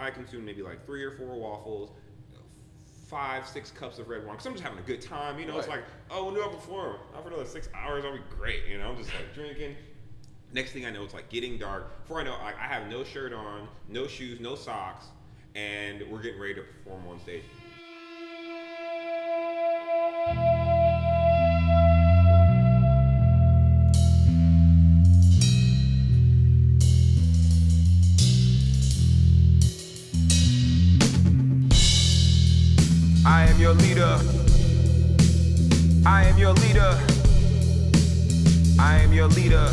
I consume maybe like 3 or 4 waffles, 5-6 cups of red wine, because I'm just having a good time. It's like, oh, when do I perform? For another 6 hours, I'll be great. I'm just like drinking. Next thing I know, it's like getting dark. Before I know, I have no shirt on, no shoes, no socks, and we're getting ready to perform on stage. I am your leader. I am your leader. I am your leader.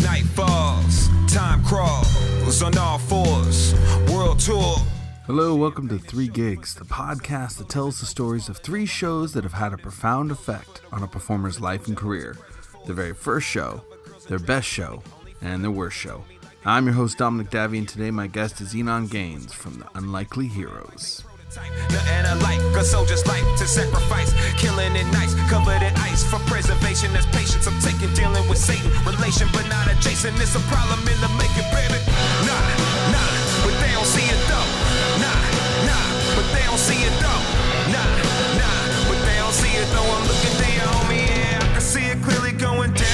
Night falls, time crawls on all fours, world tour. Hello, welcome to 3 Gigs, the podcast that tells the stories of 3 shows that have had a profound effect on a performer's life and career. Their very first show, their best show, and their worst show. I'm your host, Dominic Davy, and today my guest is Enon Gaines from the Unlikely Heroes. Nothing alike, a soldier's life to sacrifice, killing it nice, covered in ice for preservation. As patience I'm taking, dealing with Satan, relation but not adjacent. It's a problem in the making, baby. Nah, but they don't see it though. Nah, but they don't see it though. Nah, but they don't see it though. I'm looking down on me, yeah, I can see it clearly going down.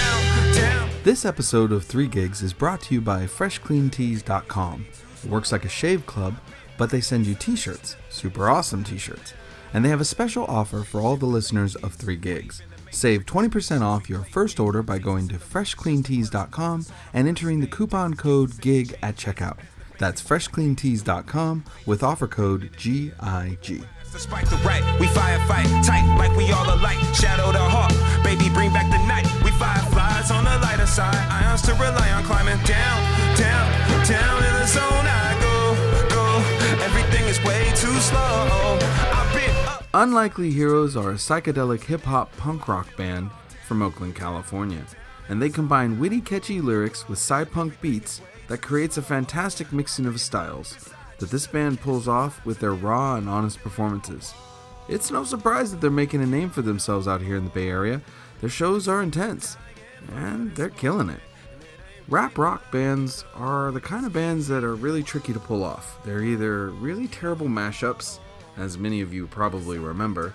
This episode of 3 Gigs is brought to you by FreshCleanTees.com. It works like a shave club, but they send you t-shirts, super awesome t-shirts. And they have a special offer for all the listeners of 3 Gigs. Save 20% off your first order by going to FreshCleanTees.com and entering the coupon code GIG at checkout. That's FreshCleanTees.com with offer code GIG. Despite the right, we firefight tight like we all alike. Shadow the hawk, baby, bring back the night. We fireflies on the lighter side. Ions to rely on climbing down in the zone. I go. Everything is way too slow. I've been up. Unlikely Heroes are a psychedelic hip-hop punk rock band from Oakland, California. And they combine witty, catchy lyrics with sci-punk beats that creates a fantastic mixing of styles that this band pulls off with their raw and honest performances. It's no surprise that they're making a name for themselves out here in the Bay Area. Their shows are intense, and they're killing it. Rap rock bands are the kind of bands that are really tricky to pull off. They're either really terrible mashups, as many of you probably remember,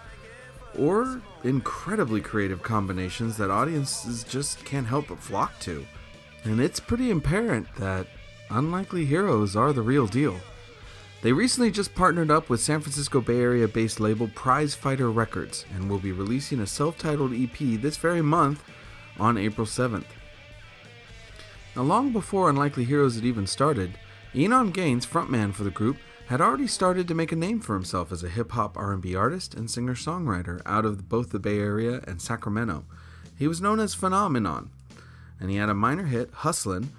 or incredibly creative combinations that audiences just can't help but flock to. And it's pretty apparent that Unlikely Heroes are the real deal. They recently just partnered up with San Francisco Bay Area-based label Prize Fighter Records and will be releasing a self-titled EP this very month on April 7th. Now, long before Unlikely Heroes had even started, Enon Gaines, frontman for the group, had already started to make a name for himself as a hip-hop R&B artist and singer-songwriter out of both the Bay Area and Sacramento. He was known as PhenomENON, and he had a minor hit, Hustlin',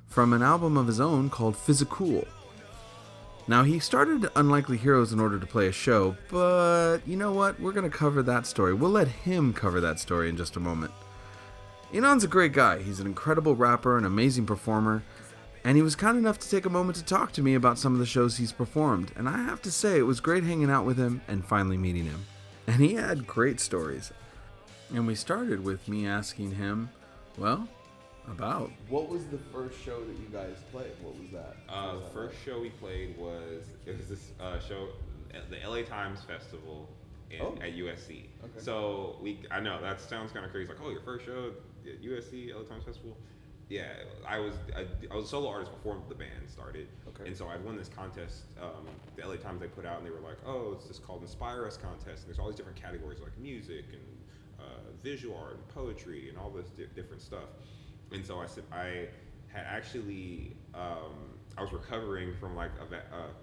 from an album of his own called Physicool. Now, he started Unlikely Heroes in order to play a show, but you know what? We're going to cover that story. We'll let him cover that story in just a moment. Enon's a great guy. He's an incredible rapper, an amazing performer, and he was kind enough to take a moment to talk to me about some of the shows he's performed, and I have to say it was great hanging out with him and finally meeting him. And he had great stories. And we started with me asking him, well, about. What was the first show that you guys played? What was that? The first show we played was this show at the LA Times Festival at USC. Okay. So I know that sounds kind of crazy. Like, oh, your first show at USC, LA Times Festival. Yeah, I was a solo artist before the band started. Okay. And so I won this contest. The LA Times, they put out, and they were like, oh, it's just called Inspire Us contest. And there's all these different categories like music and visual art and poetry and all this different stuff. And so I had actually, I was recovering from like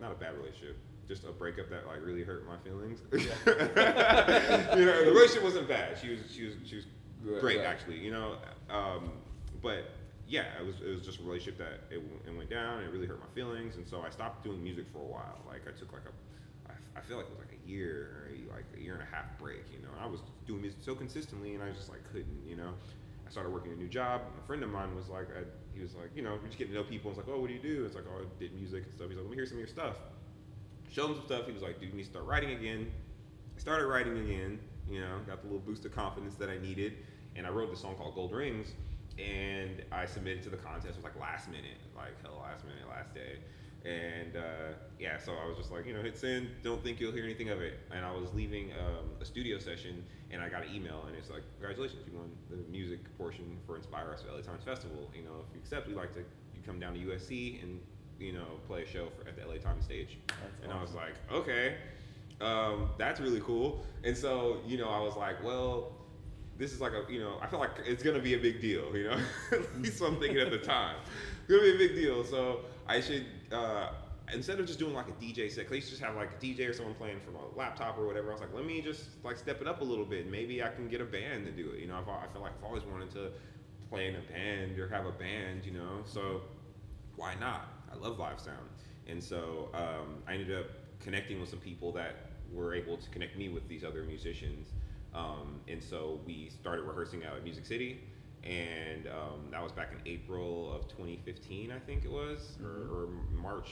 not a bad relationship, just a breakup that like really hurt my feelings. The relationship wasn't bad. She was great actually, but yeah, it was just a relationship that it went down and it really hurt my feelings. And so I stopped doing music for a while. Like I took like I feel like it was like a year and a half break. I was doing music so consistently and I just like couldn't. I started working a new job. A friend of mine was like, he was like, we're just getting to know people. It's like, oh, what do you do? It's like, oh, I did music and stuff. He's like, let me hear some of your stuff. Showed him some stuff. He was like, dude, you need to start writing again. I started writing again, got the little boost of confidence that I needed. And I wrote this song called Gold Rings. and I submitted to the contest. It was like last minute, like hell last minute, last day. And yeah, so I was just like, hit send. Don't think you'll hear anything of it. And I was leaving a studio session, and I got an email, and it's like, congratulations, you won the music portion for Inspire Us at LA Times Festival. If you accept, we'd like to you come down to USC and play a show at the LA Times stage. That's awesome. I was like, okay, that's really cool. And so I was like, well, this is like I feel like it's gonna be a big deal. At least so I'm thinking at the time, it's gonna be a big deal. So I should, instead of just doing like a DJ set, 'cause I used to just have like a DJ or someone playing from a laptop or whatever. I was like, let me just like step it up a little bit. Maybe I can get a band to do it. I feel like I've always wanted to play in a band or have a band. So why not? I love live sound. And so I ended up connecting with some people that were able to connect me with these other musicians. And so we started rehearsing out at Music City. And that was back in April of 2015, I think it was, or March,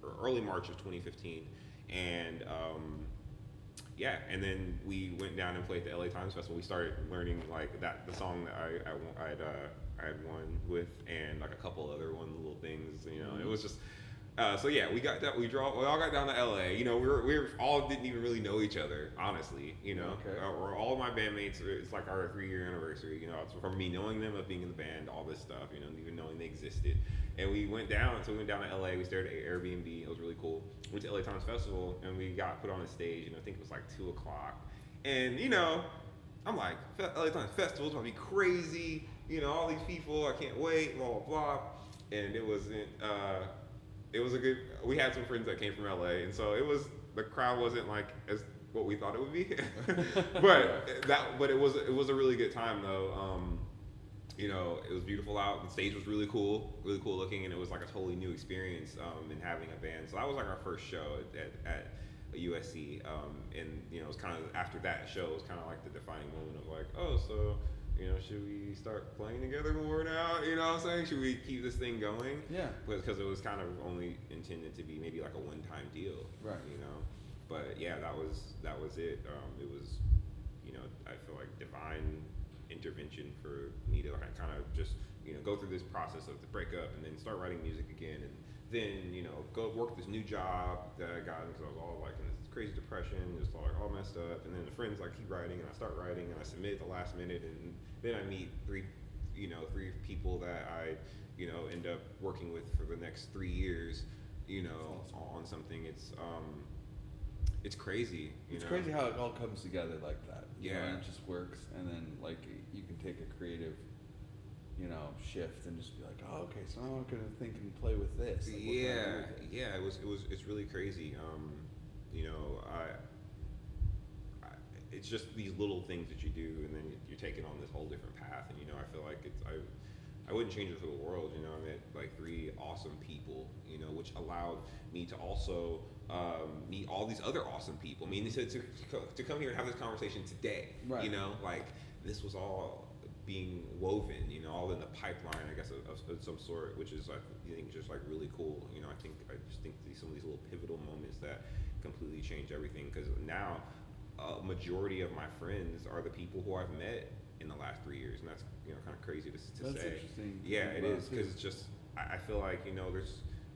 or early March of 2015. And yeah, and then we went down and played at the LA Times Festival. We started learning like the song that I had won with, and like a couple other little things. It was just. So yeah, we all got down to LA. We all didn't even really know each other, honestly. Okay. Or all of my bandmates. It's like our 3-year anniversary. It's from me knowing them, of being in the band, all this stuff. Even knowing they existed. And we went down. So we went down to LA. We stayed at Airbnb. It was really cool. Went to LA Times Festival, and we got put on a stage. I think it was like 2:00. And I'm like, LA Times Festival is gonna be crazy. All these people. I can't wait. Blah blah blah. And it wasn't. It was we had some friends that came from LA, and so the crowd wasn't like as what we thought it would be. but it was a really good time though. It was beautiful out. The stage was really cool looking, and it was like a totally new experience in having a band. So that was like our first show at USC, and it was kind of after that show, it was kind of like the defining moment of like, oh, so should we start playing together more now? You know what I'm saying? Should we keep this thing going? Yeah. Because it was kind of only intended to be maybe like a one-time deal. Right. But yeah, that was it. It was, I feel like divine intervention for me to like kind of just, go through this process of the breakup and then start writing music again, and then, go work this new job that I got because I was all like in this crazy depression, just like all messed up. And then the friends like keep writing, and I start writing, and I submit at the last minute, and then I meet three people that I, end up working with for the next 3 years, on something. It's crazy. It's crazy how it all comes together like that. It just works, and then like you can take a creative, shift and just be like, oh, okay, so I'm gonna think and play with this. Like, it's really crazy. It's just these little things that you do, and then you're taking on this whole different path. And I feel like I wouldn't change it for the world. I met like 3 awesome people, which allowed me to also meet all these other awesome people. I mean, to come here and have this conversation today, right. Like this was all being woven, all in the pipeline, I guess, of some sort, which is, I think, just like really cool. I just think some of these little pivotal moments that completely change everything. Because now, a majority of my friends are the people who I've met in the last 3 years, and that's kind of crazy to say. That's interesting. Yeah, it is, because it's just I feel like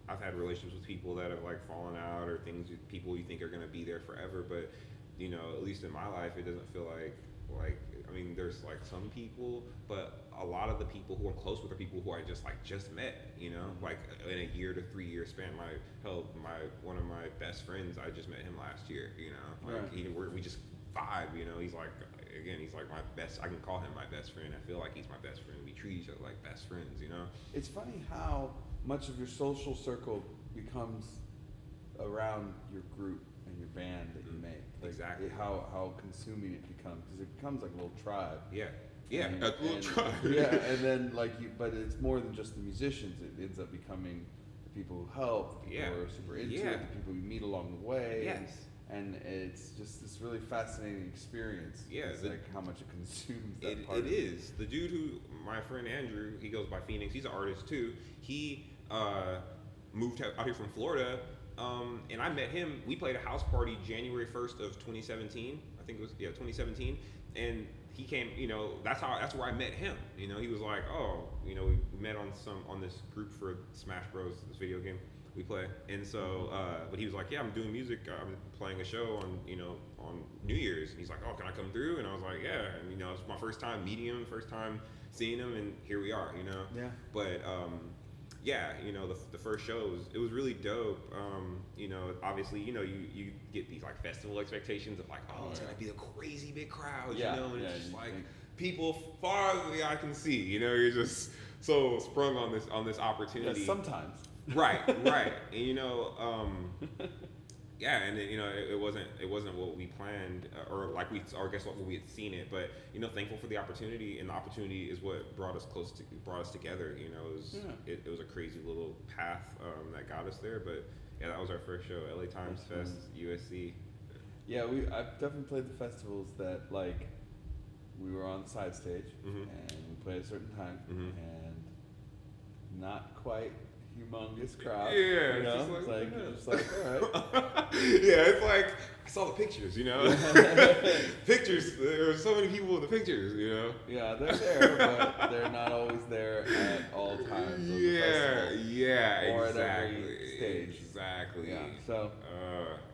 I've had relationships with people that have like fallen out, or things with people you think are gonna be there forever, but at least in my life, it doesn't feel like I mean, there's like some people, but a lot of the people who I'm close with are people who I just met, like in a year to 3 year span. One of my best friends, I just met him last year, right. We just vibe, he's like my best, I can call him my best friend. I feel like he's my best friend. We treat each other like best friends, It's funny how much of your social circle becomes around your group and your band that you make. Like exactly. How consuming it becomes, because it becomes like a little tribe. Yeah. Yeah, a little tribe. Yeah, and then but it's more than just the musicians. It ends up becoming the people who help, the people who are super into it, the people you meet along the way. Yes. And it's just this really fascinating experience. Yeah. It's like how much it consumes that part of it. It is. The dude my friend Andrew, he goes by Phoenix, he's an artist too. He moved out here from Florida, and I met him. We played a house party January 1st of 2017. I think it was, 2017. And he came, that's where I met him. He was like, oh, we met on this group for Smash Bros, this video game we play. And so, but he was like, yeah, I'm doing music. I'm playing a show on New Year's. And he's like, oh, can I come through? And I was like, yeah. And it's my first time meeting him, first time seeing him, and here we are. Yeah. But yeah, the first show it was really dope. Obviously, you get these like festival expectations of like, oh, it's gonna be a crazy big crowd, and it's just like people far as the eye can see. You're just so sprung on this opportunity. Yeah, sometimes. Right. And yeah, and it wasn't what we planned, or I guess what we had seen it, but thankful for the opportunity, and the opportunity is what brought us together. It was a crazy little path that got us there, but yeah, that was our first show, LA Times Fest, USC. Yeah, I've definitely played the festivals that like we were on the side stage and we played at a certain time and not quite humongous crowd. Yeah, it's like all right. Yeah, it's like I saw the pictures, pictures. There were so many people in the pictures, Yeah, they're there, but they're not always there at all times. Yeah, or exactly. at every stage. Exactly. Yeah. So,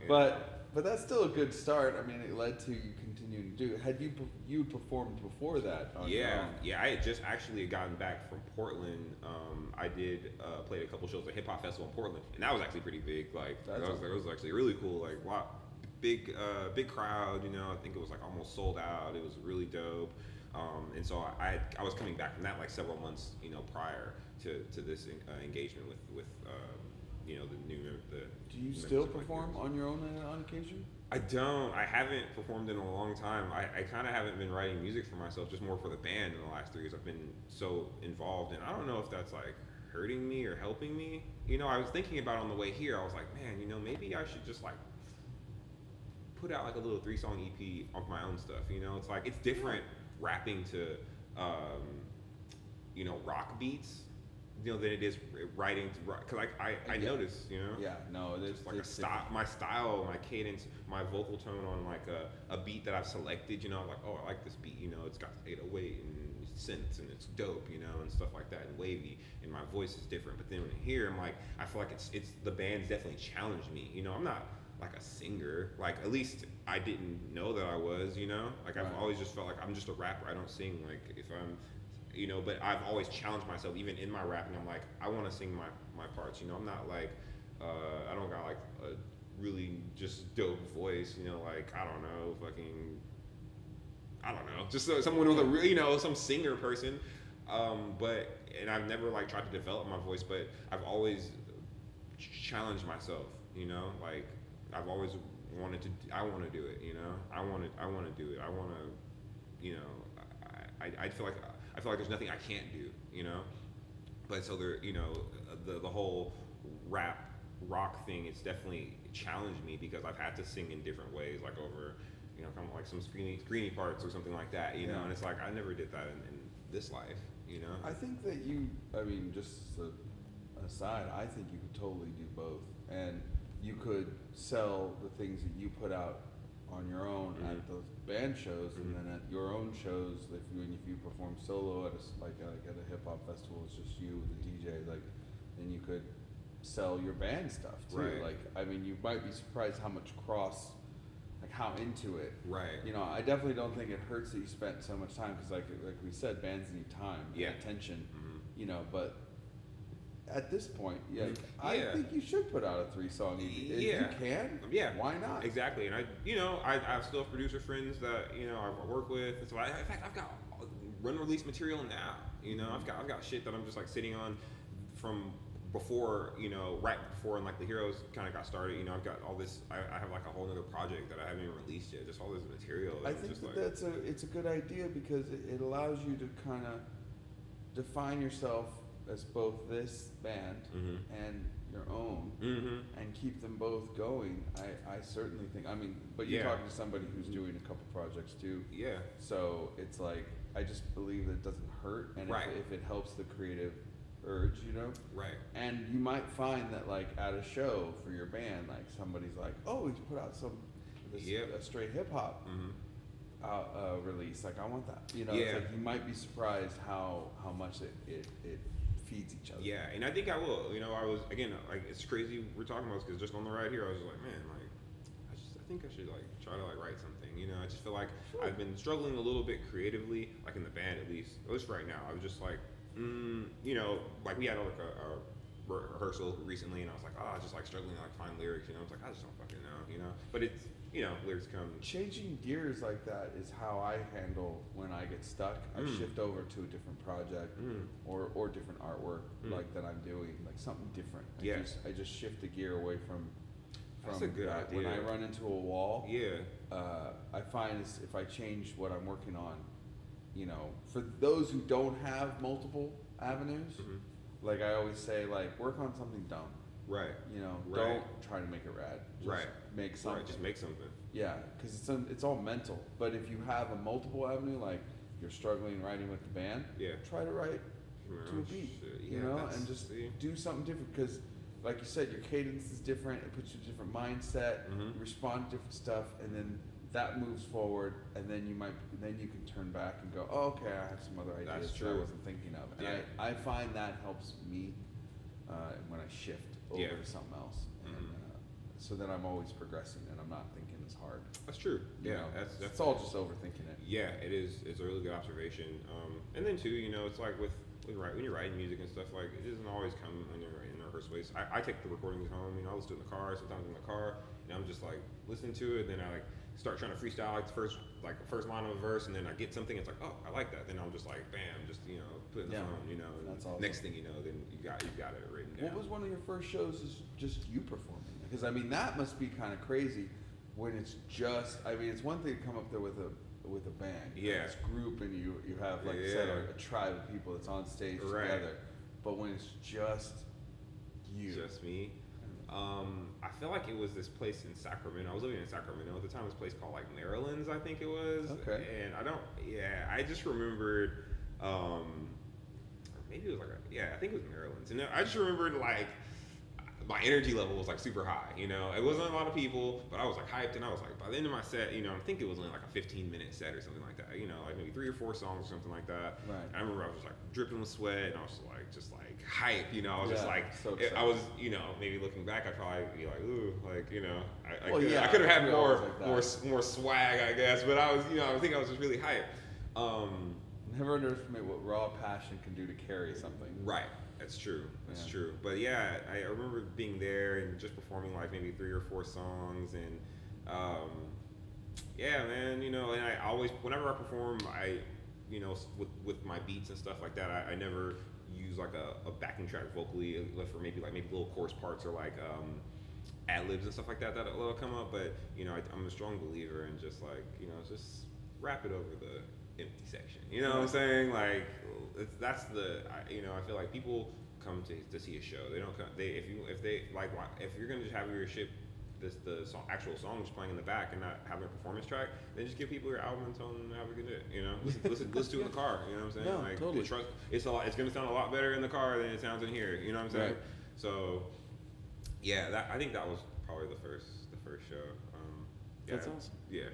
yeah. but that's still a good start. I mean, it led to you continuing to do it. Had you performed before that? On your own? Yeah. I had just actually gotten back from Portland. I did played a couple shows at Hip Hop Festival in Portland, and that was actually pretty big. Like that was actually really cool. Like wow, big crowd. I think it was like almost sold out. It was really dope. And so I was coming back from that like several months prior to this engagement with the new. Do you still perform on your own on occasion? I don't. I haven't performed in a long time. I kind of haven't been writing music for myself, just more for the band in the last 3 years. I've been so involved, and I don't know if that's like hurting me or helping me. I was thinking about it on the way here. I was like, man, maybe I should just like put out like a little 3-song EP of my own stuff. It's like it's different rapping to rock beats. Than it is writing to rock, because I notice, Yeah, no, it's like a style, my style, my cadence, my vocal tone on like a beat that I've selected, like, oh, I like this beat, it's got 808 and synths and it's dope, and stuff like that, and wavy, and my voice is different. But then when here, I'm like, I feel like it's the band's definitely challenged me, I'm not like a singer, like at least I didn't know that I was, like I've always just felt like I'm just a rapper. I don't sing. Like if I'm but I've always challenged myself, even in my rapping. I'm like, I want to sing my parts. I'm not like, I don't got like a really just dope voice. Like I don't know, just someone with a real, some singer person. And I've never like tried to develop my voice, but I've always challenged myself. Like I've always wanted to. I want to do it. I want to do it. I want to. I feel like there's nothing I can't do, But so there, the whole rock thing, it's definitely challenged me because I've had to sing in different ways, like over, kind of like some screeny parts or something like that, And it's like I never did that in this life, I think that just aside, I think you could totally do both, and you could sell the things that you put out on your own at those band shows, and then at your own shows, if you perform solo at a hip hop festival, it's just you with the DJ, like then you could sell your band stuff too. Right. Like you might be surprised how much how into it. Right. I definitely don't think it hurts that you spent so much time, because like we said, bands need time and attention. But at this point, I think you should put out a 3-song EP. If you can, why not? Exactly. And I still have producer friends that I work with, and so in fact I've got release material now. I've got shit that I'm just like sitting on from before, right before and like the Heroes kind of got started. I've got all this. I have like a whole other project that I haven't even released yet. Just all this material. I think it's a good idea, because it allows you to kind of define yourself as both this band and your own, and keep them both going. I certainly think. But you're talking to somebody who's doing a couple projects too. Yeah. So it's like, I just believe that it doesn't hurt, and if it helps the creative urge, Right. And you might find that like at a show for your band, like somebody's like, oh, he's put out a straight hip hop release. Like I want that. You know, Yeah. it's like you might be surprised how much it feeds each other. Yeah, and I think I will. You know, I was again like it's crazy we're talking about this because just on the ride here I was just like, man, like I think I should like try to like write something. You know, I just feel like I've been struggling a little bit creatively, like in the band at least right now. I was just like, you know, like we had like a rehearsal recently, and I was like, I just like struggling to like find lyrics. You know, I was like, I just don't fucking know. You know, but it's lyrics come. Changing gears like that is how I handle when I get stuck. I shift over to a different project or different artwork like that I'm doing, like something different. I just shift the gear away from. That's a good idea. When I run into a wall, yeah, I find if I change what I'm working on, you know, for those who don't have multiple avenues, like I always say, like work on something dumb. Right. You know, Right. don't try to make it rad. Just make something. Right. Just make something. Yeah, because it's all mental. But if you have a multiple avenue, like you're struggling writing with the band, try to write to a beat, you know, and just do something different. Because, like you said, your cadence is different. It puts you in a different mindset. You respond to different stuff, and then that moves forward. And then you can turn back and go, oh, okay, I have some other ideas that I wasn't thinking of. And I find that helps me when I shift over to something else. And, so that I'm always progressing and I'm not thinking as hard. That's true. You know, that's it's all just overthinking it. Yeah, it is. It's a really good observation. And then too, you know, it's like when you're writing music and stuff, like it doesn't always come in a rehearsed ways. I take the recordings home. You know, I listen to it in the car. Sometimes in the car, and I'm just like listening to it. Then I like start trying to freestyle like the first line of a verse, and then I get something. It's like, oh, I like that. Then I'm just like, bam, just put it in the phone. You know, and that's awesome. Next thing you know, then you got it written down. What was one of your first shows? Is just you performing? Because I mean, that must be kind of crazy when it's just. I mean, it's one thing to come up there with a band, this group, and you have like I said, a tribe of people that's on stage together. But when it's just you, just me. I feel like it was this place in Sacramento. I was living in Sacramento at the time. This place called like Maryland's, I think it was. Okay. And I just remembered, or maybe it was I think it was Maryland's. And I just remembered like my energy level was like super high. You know, it wasn't a lot of people, but I was like hyped, and I was like by the end of my set, you know, I think it was only like a 15-minute set or something like that. You know, like maybe 3 or 4 songs or something like that. Right. And I remember I was just like dripping with sweat, and I was just like hype. You know, I was just like, so I was, you know, maybe looking back, I'd probably be like, ooh, like, you know, I I could have had more swag, I guess, but I was, you know, I think I was just really hype. Never underestimate what raw passion can do to carry something. Right. That's true. That's true. But yeah, I remember being there and just performing like maybe 3 or 4 songs, and yeah, man, you know, and I always, whenever I perform, I, you know, with my beats and stuff like that, I never use like a backing track vocally for maybe little chorus parts or like ad libs and stuff like that'll come up. But you know, I'm a strong believer in just like, you know, just rap it over the empty section. You know what I'm saying? Like you know, I feel like people come to see a show. They don't come. If you're gonna just have your shit, actual song just playing in the back and not having a performance track, then just give people your album and tell them to have a good day. You know, listen to it in the car. You know what I'm saying? No, like, totally. It's gonna sound a lot better in the car than it sounds in here. You know what I'm saying? Right. So, yeah, I think that was probably the first show. That's awesome. Yeah.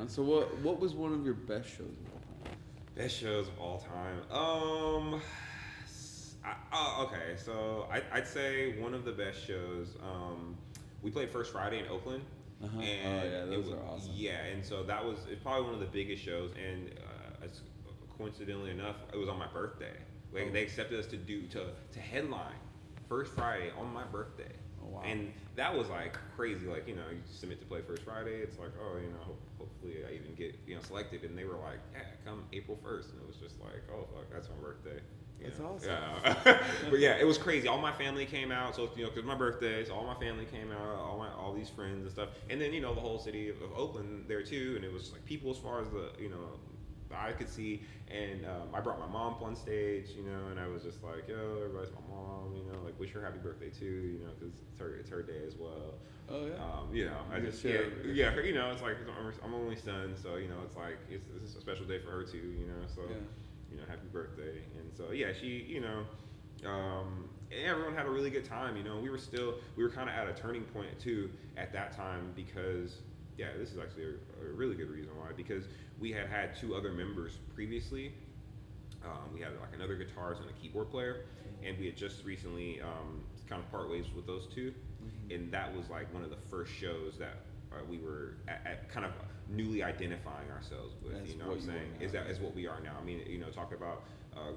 So what was one of your best shows of all time? Best shows of all time. Okay, so I'd say one of the best shows. We played First Friday in Oakland, and those are awesome. Yeah, and so it's probably one of the biggest shows, and coincidentally enough, it was on my birthday. Like they accepted us to headline First Friday on my birthday. Oh, wow. And that was like crazy. Like, you know, you submit to play First Friday. It's like, oh, you know, hopefully I even get, you know, selected. And they were like, yeah, come April 1st. And it was just like, oh, fuck, that's my birthday. That's awesome. Yeah. But yeah, it was crazy. All my family came out. So, you know, because my birthday, so all my family came out, all these friends and stuff. And then, you know, the whole city of Oakland there too. And it was like people as far as I could see, and I brought my mom up on stage, you know, and I was just like, yo, everybody's my mom, you know, like wish her happy birthday too, you know, because it's her day as well. Oh yeah. You know, I just you know, it's like I'm only son, so you know, it's like it's a special day for her too, you know, so you know, happy birthday, and so yeah, she, you know, everyone had a really good time, you know. We were kind of at a turning point too at that time because yeah, this is actually a really good reason why, because we had 2 other members previously. We had like another guitarist and a keyboard player, and we had just recently kind of part ways with those 2, and that was like one of the first shows that we were at kind of newly identifying ourselves with. That's you know what I'm saying? Is what we are now. I mean, talk about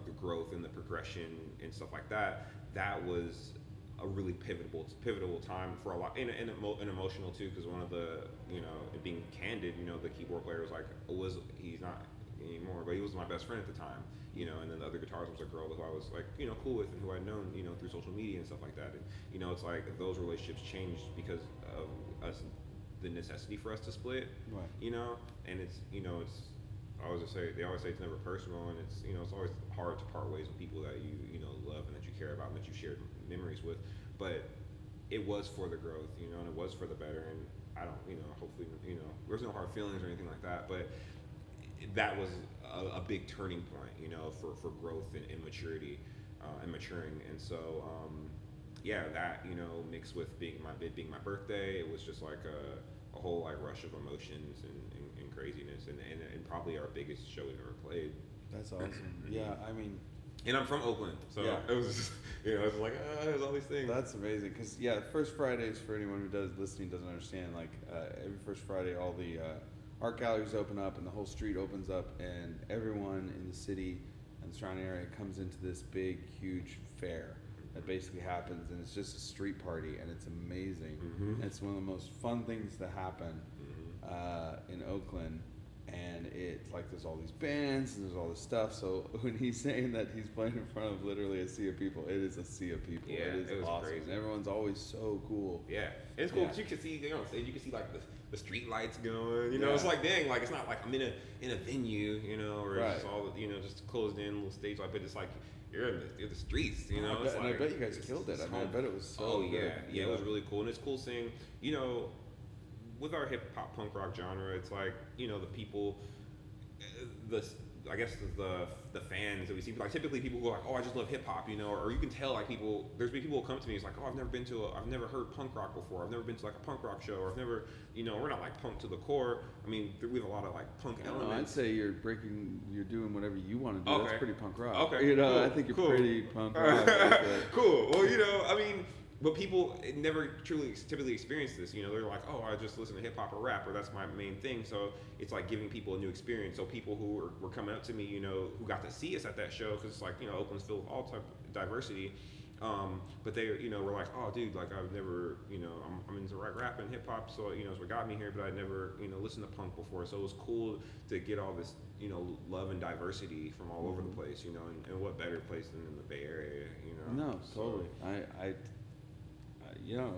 the growth and the progression and stuff like that. That was a really pivotal time for a lot, and emotional too, because one of the, being candid, the keyboard player was he's not anymore, but he was my best friend at the time, and then the other guitarist was a girl who I was like, cool with, and who I'd known, through social media and stuff like that, and it's like those relationships changed because of us, the necessity for us to split, right. And it's, they always say it's never personal, and it's, it's always hard to part ways with people that you love and that you care about and that you shared memories with, but it was for the growth, and it was for the better, and I don't, hopefully, there's no hard feelings or anything like that, but that was a big turning point, for growth and maturity, and maturing, and so, yeah, that, mixed with being my birthday, it was just like a whole like rush of emotions and craziness, and probably our biggest show we've ever played. That's awesome. Yeah, I mean, and I'm from Oakland, so it was just, it's like, there's all these things. That's amazing, because first Fridays, for anyone who doesn't understand, like every first Friday, all the art galleries open up and the whole street opens up, and everyone in the city and the surrounding area comes into this big, huge fair that basically happens, and it's just a street party, and it's amazing. And it's one of the most fun things to happen in Oakland, and it's like there's all these bands and there's all this stuff. So when he's saying that he's playing in front of literally a sea of people, it is a sea of people. Yeah, it is awesome. Crazy. And everyone's always so cool. Yeah, it's cool because you can see, you can see like the street lights going. It's like, dang, like it's not like I'm in a venue, or it's just all just closed in little stage, but it's like you're in the streets, I bet you guys killed it. I bet it was so good. Yeah, it was really cool, and it's cool seeing, with our hip hop punk rock genre, it's like, the people, I guess the fans that we see, like typically people who are like, oh, I just love hip hop, or you can tell like there's people who come to me, it's like, oh, I've never heard punk rock before, I've never been to like a punk rock show, or I've never, we're not like punk to the core. I mean, we have a lot of like punk elements. I'd say you're doing whatever you want to do. Okay. That's pretty punk rock. Okay, cool, I think you're pretty punk rock. Cool. Well, I mean, but people never typically experience this. They're like, oh, I just listen to hip hop or rap, or that's my main thing. So it's like giving people a new experience. So people who were coming up to me, who got to see us at that show, because it's like, Oakland's filled with all type of diversity. But they, were like, oh, dude, like I've never, I'm into rap and hip hop, so it's what got me here. But I never, listened to punk before, so it was cool to get all this, love and diversity from all over the place, and what better place than in the Bay Area, No, totally.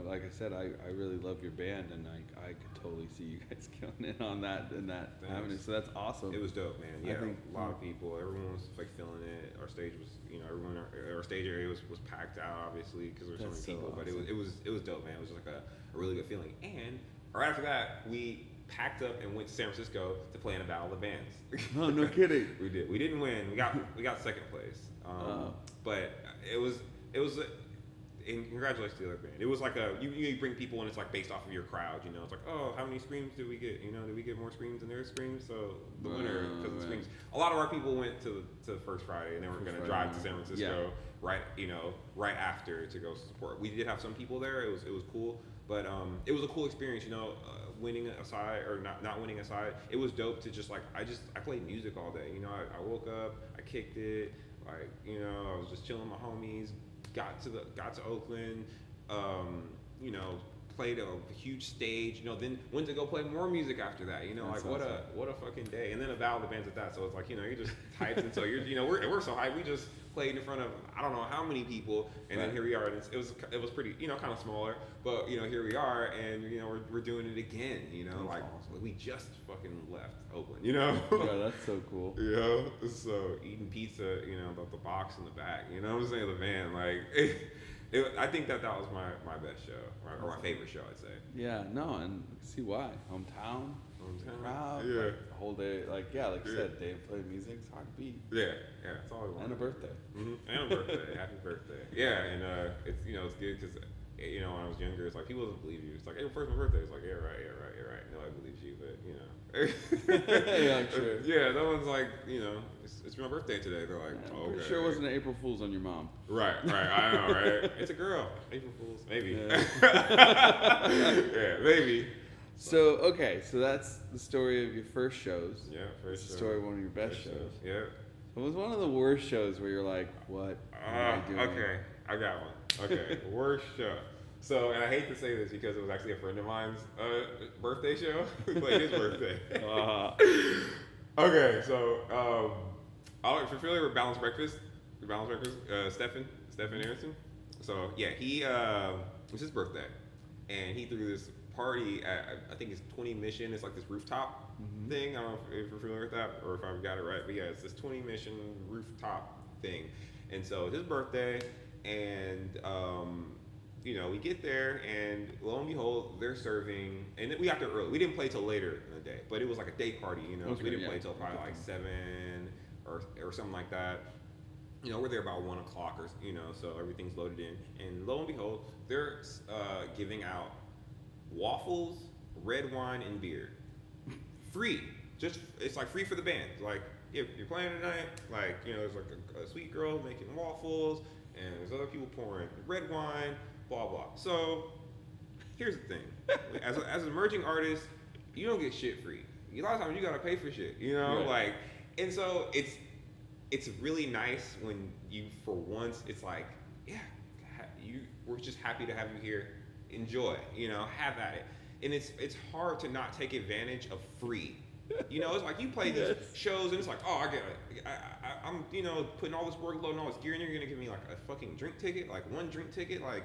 Like I said, I really love your band, and I could totally see you guys killing it on that avenue. So that's awesome. It was dope, man. Yeah, I think a lot of people, everyone was like feeling it. Our stage was, everyone, our stage area was packed out, obviously, because there were so many people. Awesome. But it was dope, man. It was just like a really good feeling. And right after that, we packed up and went to San Francisco to play in a battle of the bands. Oh, no kidding. We did. We didn't win. We got second place. But it was. And congratulations to the other band. It was like you bring people and it's like based off of your crowd, It's like, oh, how many screams did we get? Did we get more screams than their screams? So the winner, because of the screams. A lot of our people went to First Friday, and they were going to drive to San Francisco right after to go support. We did have some people there. It was cool, but it was a cool experience, winning aside or not winning aside. It was dope to just like I played music all day. I woke up, I kicked it, like I was just chilling with my homies. Got to Oakland, played a huge stage, then went to go play more music after that, like awesome. what a fucking day. And then a battle of the bands at that, so it's like, you're just hyped, and so we're so hyped, we just played in front of I don't know how many people, and then here we are, and it was pretty, kind of smaller, but here we are, and we're doing it again, like awesome. We just fucking left Oakland, Yeah, that's so cool. So eating pizza, about the box in the back, what I'm saying, the van, like I think that was my best show, or my favorite show, I'd say. Yeah, no, and see why. Hometown, crowd, yeah. Like, the whole day, like you said, day of playing music, it's hard to beat. Yeah, that's all I want. And a birthday. And a birthday, happy birthday. Yeah, and it's it's good because you know, when I was younger, it's like people doesn't believe you. It's like, hey, first my birthday. It's like, yeah, right. Nobody believes you, but you know. Yeah, I'm sure. Yeah, no one's like, you know, it's my birthday today. They're like, I'm okay. pretty sure it wasn't an April Fool's on your mom. Right. I know, right? It's a girl. April Fools, maybe. Yeah. Yeah, maybe. So that's the story of your first shows. Yeah, first show. The story of one of your best shows. Yeah. What was one of the worst shows where you're like, what am I doing? Okay, I got one. Okay, worst show. So, and I hate to say this because it was actually a friend of mine's birthday show. We played his birthday. Okay, so if you're familiar with Balanced Breakfast, Stephen Aronson. So yeah, it was his birthday, and he threw this party at, I think it's 20 Mission. It's like this rooftop thing. I don't know if you're familiar with that or if I've got it right, but yeah, it's this 20 Mission rooftop thing. And so it's his birthday, and you know, we get there, and lo and behold, they're serving, and we got there early. We didn't play till later in the day, but it was like a day party, you know. Okay, so we didn't play till probably like 7 or something like that. You know, we're there about 1 o'clock or, you know, so everything's loaded in, and lo and behold, they're giving out waffles, red wine, and beer, free. It's like free for the band. Like, if you're playing tonight, like, you know, there's like a sweet girl making waffles, and there's other people pouring red wine, blah blah. So here's the thing: as an emerging artist, you don't get shit free. A lot of times you gotta pay for shit, you know, Right. like, and so it's really nice when you, for once, it's like, yeah, we're just happy to have you here. Enjoy, you know, have at it. And it's hard to not take advantage of free. You know, it's like you play these shows and it's like, oh, I'm, you know, putting all this workload and all this gear in there. You're gonna give me like a fucking drink ticket, like one drink ticket, like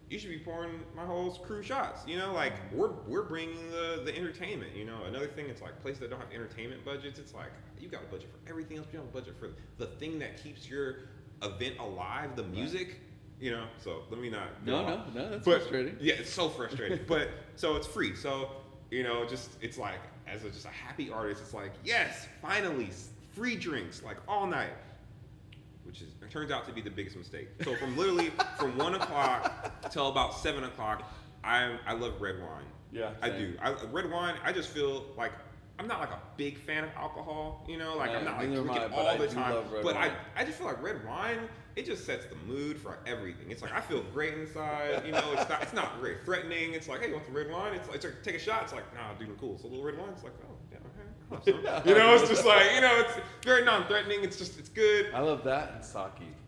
you should be pouring my whole crew shots. You know, like we're bringing the entertainment. You know, another thing, it's like places that don't have entertainment budgets. It's like you got a budget for everything else. You have a budget for the thing that keeps your event alive, the music. Right. You know, so let me not. No, that's frustrating. Yeah, it's so frustrating. But so it's free. So, you know, just it's like as just a happy artist, it's like, yes, finally free drinks like all night, which it turns out to be the biggest mistake. So from 1 o'clock till about 7 o'clock, I love red wine. Yeah, I do. Red wine. I just feel like I'm not like a big fan of alcohol. You know, like I'm not like drinking all the time. But I just feel like red wine. It just sets the mood for everything. It's like I feel great inside. You know, it's not very threatening. It's like, hey, you want some red wine? It's like take a shot. It's like, nah, dude, cool. So a little red wine. It's like, oh yeah, okay. You know, it's just like, you know, it's very non-threatening. It's good. I love that and sake.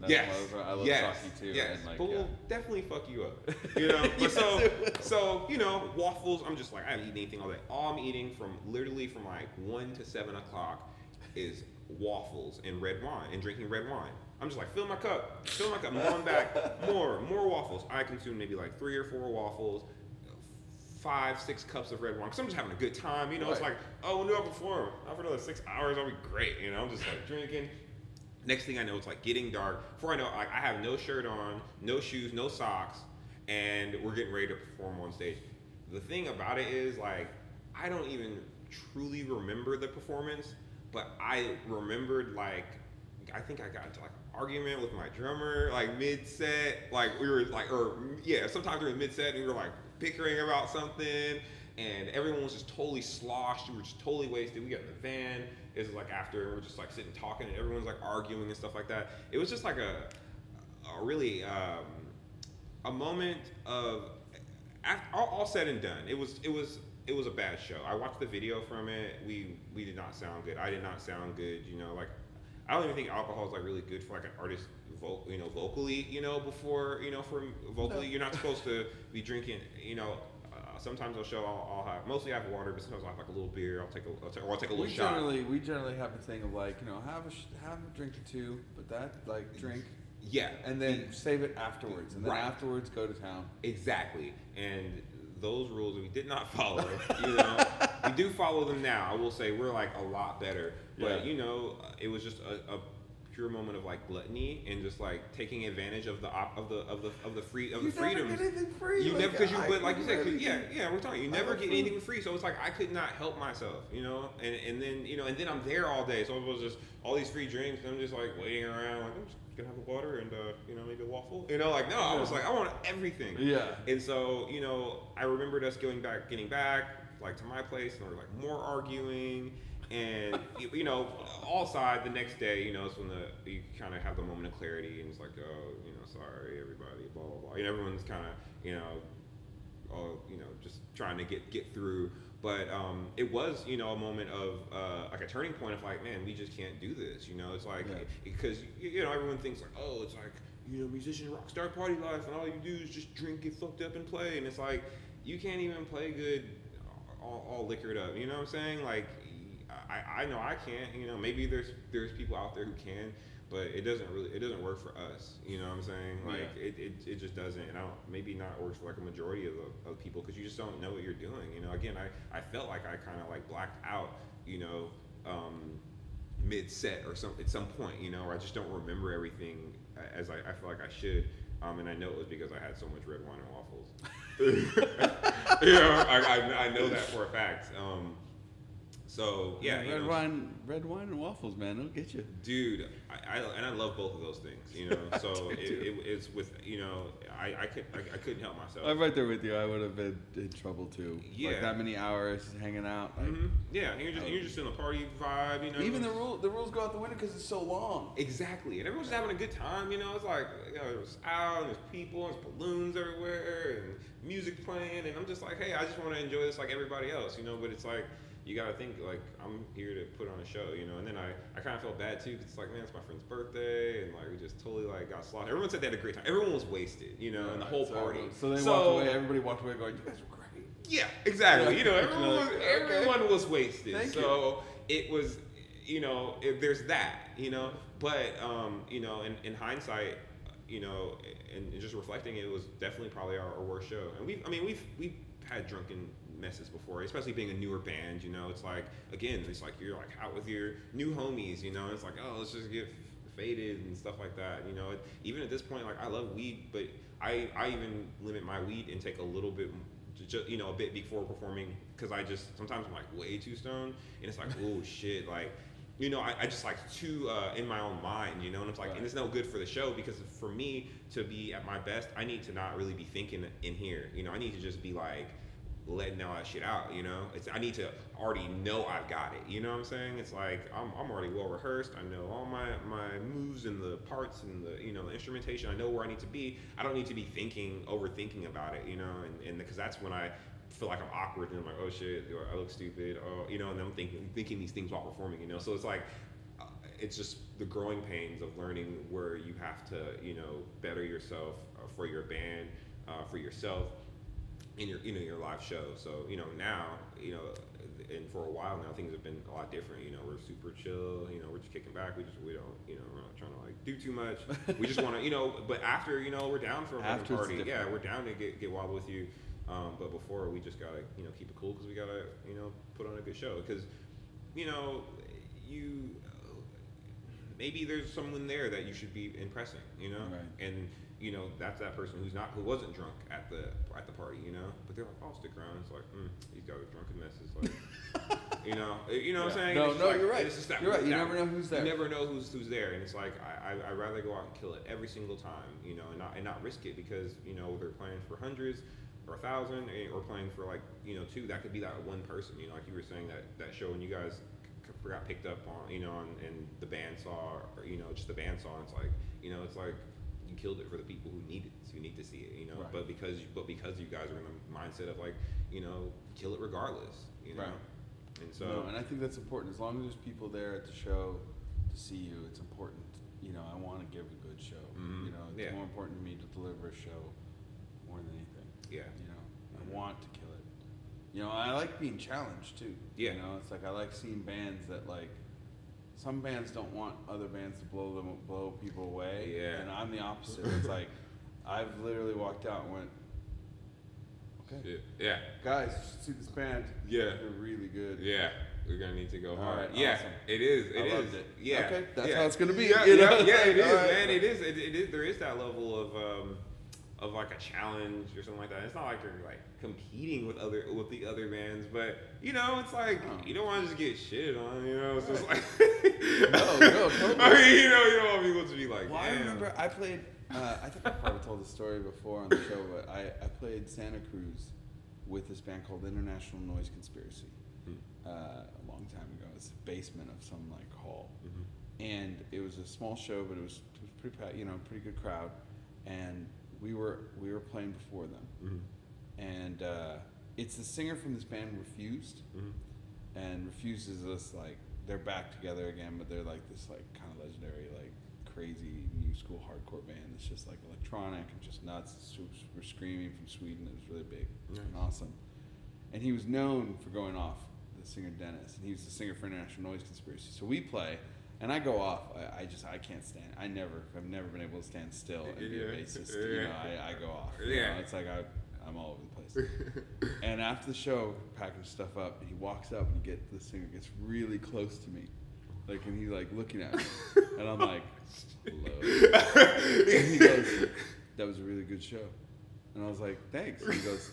Yes. I love sake too. Yes. And like, but we'll definitely fuck you up. You know. But so you know, waffles. I'm just like, I haven't eaten anything all day. All I'm eating from like 1 to 7 o'clock is waffles and red wine and drinking red wine. I'm just like, fill my cup, I'm going back, more waffles. I consume maybe like 3 or 4 waffles, 5-6 cups of red wine, because I'm just having a good time, you know. Right. It's like, oh, when do I perform? For another 6 hours, I'll be great, you know. I'm just like drinking. Next thing I know, it's like getting dark. Before I know, like I have no shirt on, no shoes, no socks, and we're getting ready to perform on stage. The thing about it is, like, I don't even truly remember the performance, but I remembered, like, I think I got into like an argument with my drummer, like mid-set, like we were like, sometimes during mid-set and we were like bickering about something, and everyone was just totally sloshed. We were just totally wasted. We got in the van. It was like after, and we're just like sitting talking, and everyone's like arguing and stuff like that. It was just like a really a moment of, all said and done. It was a bad show. I watched the video from it. We did not sound good. I did not sound good. You know, like. I don't even think alcohol is like really good for like an artist, vocally. You know, before for vocally, you're not supposed to be drinking. You know, sometimes I'll show I'll have mostly I have water, but sometimes I'll have like a little beer. I'll take a little shot. We generally have a thing of like, you know, have a drink or two, but that like drink. Yeah, and then save it afterwards, and then afterwards go to town. Exactly, and those rules we did not follow. You know, we do follow them now. I will say we're like a lot better, but you know, it was just a pure moment of like gluttony and just like taking advantage of the freedom. You never get anything free. You never, because but like you said, everything. we're talking. You never get anything free, so it's like I could not help myself, and then and then I'm there all day, so it was just all these free drinks, and I'm just like waiting around, like I'm just gonna have a water and maybe a waffle, like no, I was like I want everything. Yeah. And so I remembered us getting back like to my place, and there was like more arguing. And all side the next day, it's when you kind of have the moment of clarity, and it's like, oh, sorry everybody, blah blah blah. Everyone's kind of, just trying to get through. But it was, a moment of like a turning point of like, man, we just can't do this. It's like because everyone thinks like, oh, it's like musician rock star party life, and all you do is just drink, get fucked up, and play. And it's like you can't even play good all liquored up. You know what I'm saying? Like. I know I can't, maybe there's people out there who can, but it doesn't work for us, you know what I'm saying? Like it just doesn't, and maybe not works for like a majority of the people, because you just don't know what you're doing, again, I felt like I kind of like blacked out, mid-set or at some point, or I just don't remember everything as I feel like I should, and I know it was because I had so much red wine and waffles. I know that for a fact. So yeah, red wine and waffles, man, they'll get you, dude. I love both of those things, So it's with I couldn't help myself. I'm right there with you. I would have been in trouble too. Yeah, like that many hours hanging out. Like, yeah, and you're just in a party vibe, Even the rules go out the window because it's so long. Exactly, and everyone's just having a good time. It's like there's out and there's people, and there's balloons everywhere, and music playing, and I'm just like, hey, I just want to enjoy this like everybody else, But it's like. You gotta think like I'm here to put on a show, and then I kind of felt bad too, because it's like, man, it's my friend's birthday, and like we just totally like got slaughtered. Everyone said they had a great time. Everyone was wasted, and the whole party. So they walked away. Everybody walked away going, "You guys were great." Yeah, exactly. Everyone was wasted. Thank so you. It was, there's that, but in hindsight, and just reflecting, it was definitely probably our worst show. And we've had drunken messes before, especially being a newer band, it's like, again, it's like you're like out with your new homies, and it's like, oh, let's just get faded and stuff like that, even at this point, like I love weed, but I even limit my weed intake a little bit, a bit before performing, because sometimes I'm like way too stoned, and it's like, oh shit, like I just like too in my own mind, and it's like, and it's no good for the show, because for me to be at my best, I need to not really be thinking in here, I need to just be like letting all that shit out, I need to already know I've got it, you know what I'm saying? It's like I'm already well rehearsed. I know all my moves and the parts and the the instrumentation. I know where I need to be. I don't need to be overthinking about it, and because that's when I feel like I'm awkward, and I'm like, oh shit, I look stupid, and I'm thinking these things while performing, so it's like it's just the growing pains of learning where you have to better yourself for your band, for yourself, in your live show. So now and for a while now things have been a lot different. We're super chill. We're just kicking back. We don't we're not trying to like do too much. We just want to but after we're down for a fucking party. Yeah, we're down to get wild with you. But before, we just gotta keep it cool, because we gotta put on a good show, because you maybe there's someone there that you should be impressing, right. And that's that person who wasn't drunk at the party, but they're like, I'll stick around. It's like, he's got a drunken mess. It's like, what I'm saying? No, like, you're right. It's just that, you're right. You never know who's there. You never know who's there, and it's like I'd rather go out and kill it every single time, and not risk it, because they're playing for hundreds or 1,000, or playing for like 2. That could be that one person, like you were saying, that show when you guys got picked up on, and the band saw, or just the band saw. It's like, it's like you killed it for the people who need to see it, Right. But because you guys are in the mindset of like, kill it regardless, Right. And so, and I think that's important. As long as there's people there at the show to see you, it's important. I want to give a good show. Mm-hmm. It's more important to me to deliver a show more than anything. Yeah. I want to kill it. I like being challenged too. Yeah. It's like I like seeing bands that like. Some bands don't want other bands to blow people away. Yeah. And I'm the opposite. It's like I've literally walked out and went, okay. Yeah. Guys, you should see this band. Yeah. They're really good. Yeah. we're gonna need to go All hard. right, Yeah, awesome. it is. It I is. loved it. Yeah. Okay, that's yeah. how it's gonna be. Yeah, you know? yeah, it is, All right. man. It is. It is. There is that level of like a challenge or something like that. It's not like you're like competing with the other bands, but you know, it's like you don't want to just get shit on. You know, it's just like no, totally. I mean, you don't want people to be like. Well, damn. I remember I played. I think I probably told the story before on the show, but I played Santa Cruz with this band called International Noise Conspiracy a long time ago. It's the basement of some like hall, and it was a small show, but it was pretty pretty good crowd, and we were playing before them, and it's the singer from this band Refused, and Refused is this like they're back together again, but they're like this like kind of legendary like crazy new school hardcore band. It's just like electronic and just nuts. We're screaming from Sweden. It was really big and awesome. And he was known for going off, the singer Dennis, and he was the singer for International Noise Conspiracy. So we play, and I go off. I can't stand. I've never been able to stand still and be a bassist. You know, I go off. You know, it's like I'm all over the place. And after the show, packing stuff up, and he walks up and the singer gets really close to me. Like, and he's like looking at me, and I'm like, hello. And he goes, that was a really good show. And I was like, thanks. And he goes,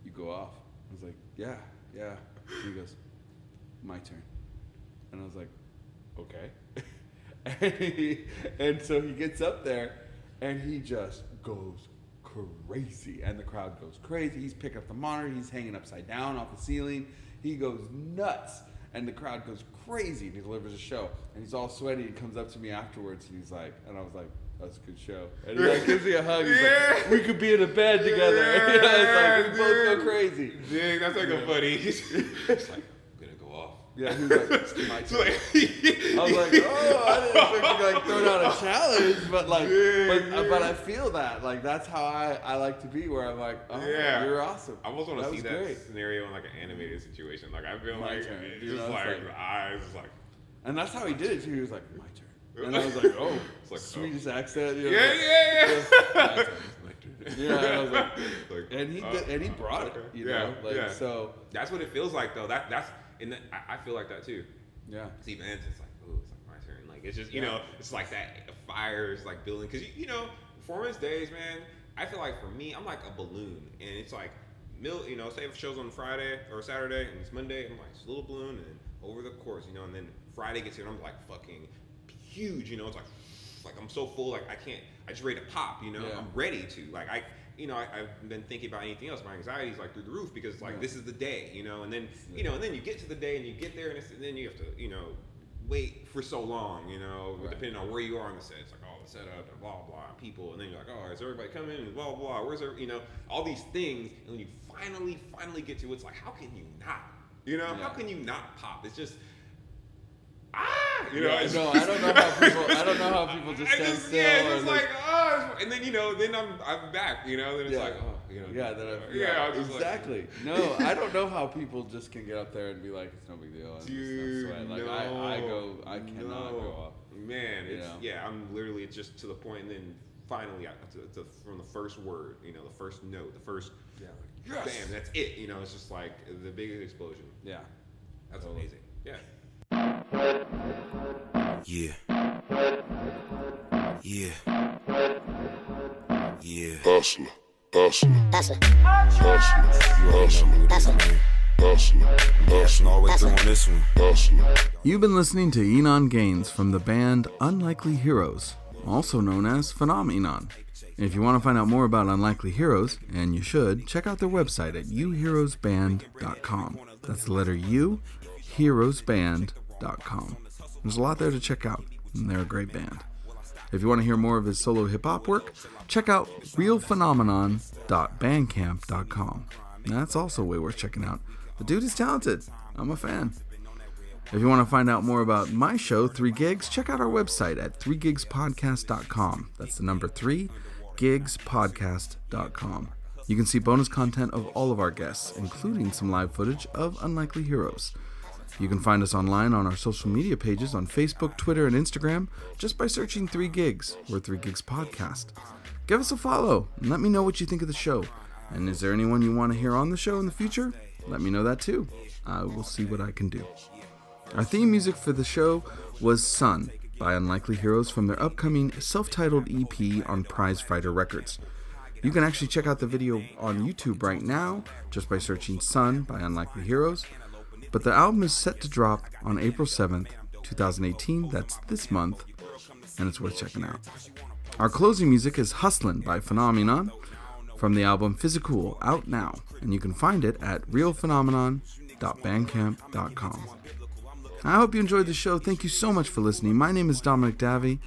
you go off. I was like, yeah. And he goes, my turn. And I was like, okay. And so he gets up there, and he just goes crazy. And the crowd goes crazy. He's picking up the monitor. He's hanging upside down off the ceiling. He goes nuts. And the crowd goes crazy, and he delivers a show. And he's all sweaty. He comes up to me afterwards, and he's like, and I was like, that's a good show. And he like gives me a hug. He's like, we could be in a bed together. You know, it's like, we both go crazy. Dang, that's like a funny. It's like, I'm gonna go off. Yeah, he was like, it's my turn. I was like, oh, I didn't expect you to like throw down a challenge, but like, but I feel that. Like, that's how I like to be, where I'm like, oh, you're awesome. I almost want to see that great. scenario in like an animated situation. Like, I feel My like, turn. it's You just know, like, it's the eyes, is like. And that's how he did it too. He was like, my turn. And I was like, oh, like, Swedish accent. You know, Yeah. my turn. Yeah, and I was like, and he did, and he brought it. You know, like so. That's what it feels like, though. That's and I feel like that too. Yeah. See events, it's like, oh, it's like my turn. Like it's just, you know, it's like that fire is like building, because you know, performance days, man. I feel like for me, I'm like a balloon, and it's like, you know, say if a show's on Friday or Saturday and it's Monday, I'm like, it's a little balloon, and then over the course, you know, and then Friday gets here, and I'm like fucking huge, you know. It's like I'm so full, like I just ready to pop, you know. I'm ready to, like, I've been thinking about anything else. My anxiety is like through the roof, because it's like this is the day, you know. And then you know, and then you get to the day and you get there, and then you have to, you know, wait for so long, you know, depending on where you are on the set. It's like, oh, the setup and blah blah people, and then you're like, oh, is everybody coming? And blah blah. Where's there, you know, all these things, and when you finally get to it, it's like, how can you not? You know, how can you not pop? It's just. You know, no, I don't know how people just stand still. Yeah, it's just like, and then, you know, then I'm back, you know, then it's like, oh, you know. Exactly. Like, no, I don't know how people just can get up there and be like, it's no big deal. And Dude, no sweat. Like, I cannot go off. Man, I'm literally just to the point, and then finally, from the first word, you know, the first note, the first, bam, that's it. You know, it's just like the biggest explosion. Yeah. That's amazing. Yeah. Yeah. Hustler. All the way through on this one. You've been listening to Enon Gaines from the band Unlikely Heroes, also known as PhenomENON. And if you want to find out more about Unlikely Heroes, and you should, check out their website at uheroesband.com. That's the letter U, heroesband.com. There's a lot there to check out, and they're a great band. If you want to hear more of his solo hip-hop work, check out realphenomenon.bandcamp.com. That's also way worth checking out. The dude is talented. I'm a fan. If you want to find out more about my show, 3 Gigs, check out our website at 3gigspodcast.com. That's the number 3, gigspodcast.com. You can see bonus content of all of our guests, including some live footage of Unlikely Heroes. You can find us online on our social media pages on Facebook, Twitter, and Instagram just by searching 3 Gigs or 3 Gigs Podcast. Give us a follow and let me know what you think of the show. And is there anyone you want to hear on the show in the future? Let me know that too. I will see what I can do. Our theme music for the show was Sun by Unlikely Heroes from their upcoming self-titled EP on Prize Fighter Records. You can actually check out the video on YouTube right now just by searching Sun by Unlikely Heroes, but the album is set to drop on April 7th, 2018, that's this month, and it's worth checking out. Our closing music is Hustlin' by PhenomENON from the album Physical, out now, and you can find it at realphenomenon.bandcamp.com. I hope you enjoyed the show. Thank you so much for listening. My name is Dominic Davey.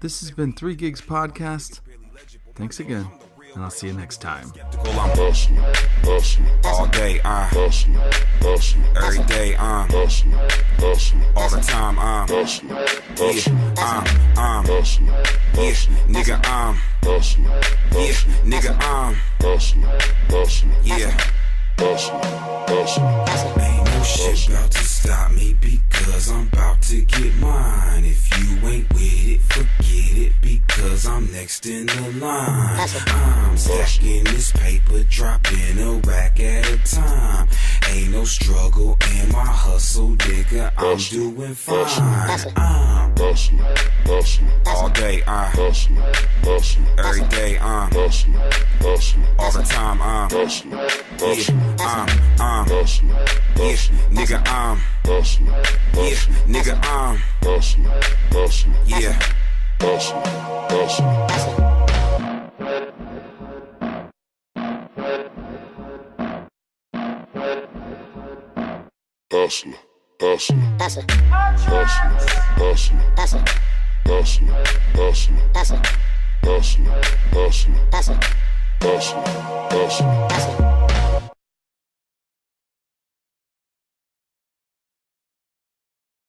This has been 3 Gigs Podcast. Thanks again, and I'll see you next time. All day, every day, all the time, nigga, Ain't no shit about to stop me because I'm about to get mine. If you ain't with it, forget it because I'm next in the line. I'm stacking this paper, dropping a rack at a time. Ain't no struggle in my hustle, nigga, I'm doing fine. I'm all day, every day, all the time, nigga, Hustler. Hustler.